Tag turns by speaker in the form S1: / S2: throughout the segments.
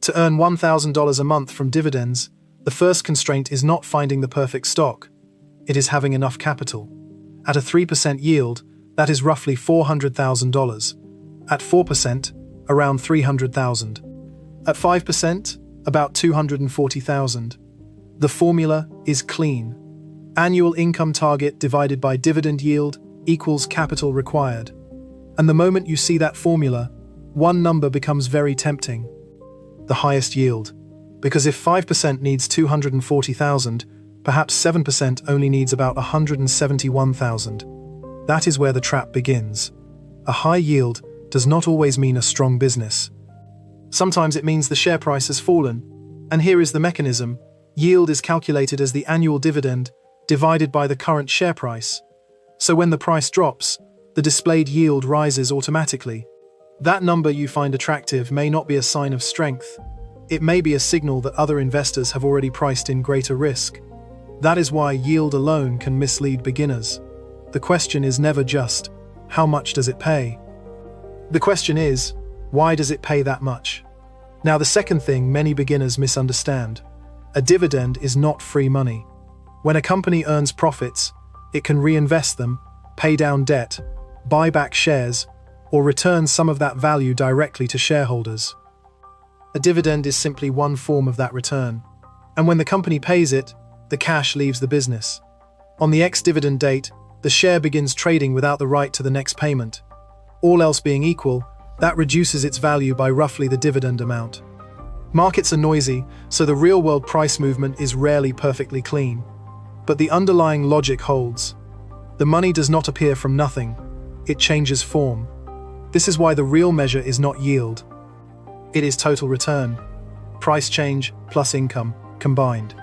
S1: To earn $1,000 a month from dividends, the first constraint is not finding the perfect stock. It is having enough capital. At a 3% yield, that is roughly $400,000. At 4%, around $300,000. At 5%, about $240,000. The formula is clean. Annual income target divided by dividend yield equals capital required. And the moment you see that formula, one number becomes very tempting. The highest yield. Because if 5% needs $240,000, perhaps 7% only needs about $171,000. That is where the trap begins. A high yield does not always mean a strong business. Sometimes it means the share price has fallen. And here is the mechanism. Yield is calculated as the annual dividend divided by the current share price. So when the price drops, the displayed yield rises automatically. That number you find attractive may not be a sign of strength. It may be a signal that other investors have already priced in greater risk. That is why yield alone can mislead beginners. The question is never just, how much does it pay? The question is, why does it pay that much? Now, the second thing many beginners misunderstand. A dividend is not free money. When a company earns profits, it can reinvest them, pay down debt, buy back shares, or return some of that value directly to shareholders. A dividend is simply one form of that return. And when the company pays it, the cash leaves the business. On the ex-dividend date, the share begins trading without the right to the next payment. All else being equal, that reduces its value by roughly the dividend amount. Markets are noisy, so the real-world price movement is rarely perfectly clean. But the underlying logic holds. The money does not appear from nothing. It changes form. This is why the real measure is not yield. It is total return. Price change plus income combined.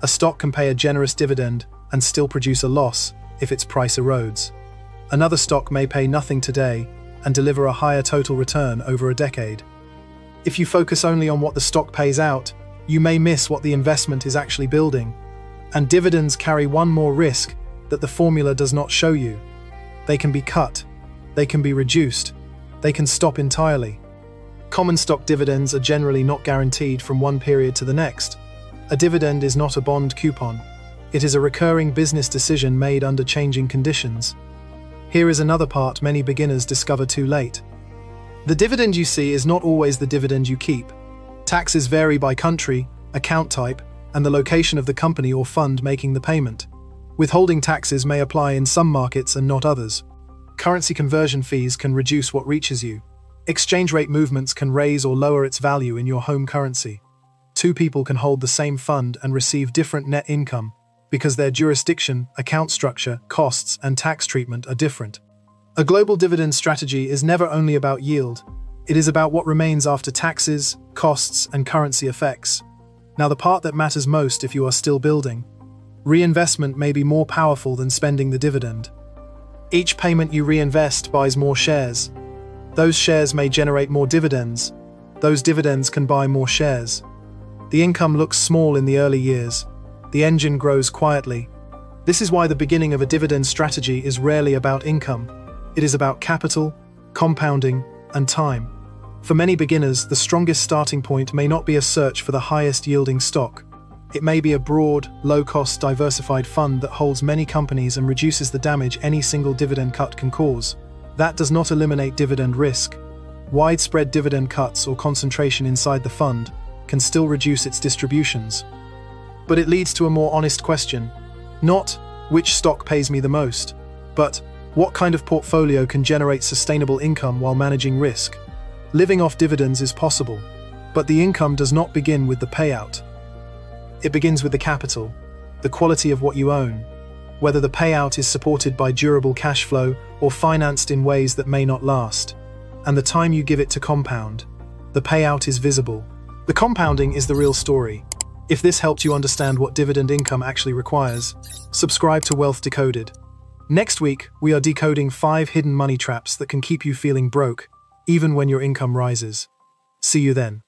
S1: A stock can pay a generous dividend and still produce a loss if its price erodes. Another stock may pay nothing today and deliver a higher total return over a decade. If you focus only on what the stock pays out, you may miss what the investment is actually building. And dividends carry one more risk that the formula does not show you. They can be cut, they can be reduced, they can stop entirely. Common stock dividends are generally not guaranteed from one period to the next. A dividend is not a bond coupon. It is a recurring business decision made under changing conditions. Here is another part many beginners discover too late. The dividend you see is not always the dividend you keep. Taxes vary by country, account type, and the location of the company or fund making the payment. Withholding taxes may apply in some markets and not others. Currency conversion fees can reduce what reaches you. Exchange rate movements can raise or lower its value in your home currency. Two people can hold the same fund and receive different net income because their jurisdiction, account structure, costs, and tax treatment are different. A global dividend strategy is never only about yield. It is about what remains after taxes, costs, and currency effects. Now, the part that matters most if you are still building. Reinvestment may be more powerful than spending the dividend. Each payment you reinvest buys more shares. Those shares may generate more dividends. Those dividends can buy more shares. The income looks small in the early years. The engine grows quietly. This is why the beginning of a dividend strategy is rarely about income. It is about capital, compounding, and time. For many beginners, the strongest starting point may not be a search for the highest yielding stock. It may be a broad, low-cost, diversified fund that holds many companies and reduces the damage any single dividend cut can cause. That does not eliminate dividend risk. Widespread dividend cuts or concentration inside the fund can still reduce its distributions. But it leads to a more honest question. Not, which stock pays me the most, but what kind of portfolio can generate sustainable income while managing risk? Living off dividends is possible, but the income does not begin with the payout. It begins with the capital, the quality of what you own, whether the payout is supported by durable cash flow or financed in ways that may not last, and the time you give it to compound. The payout is visible. The compounding is the real story. If this helped you understand what dividend income actually requires, subscribe to Wealth Decoded. Next week, we are decoding 5 hidden money traps that can keep you feeling broke, even when your income rises. See you then.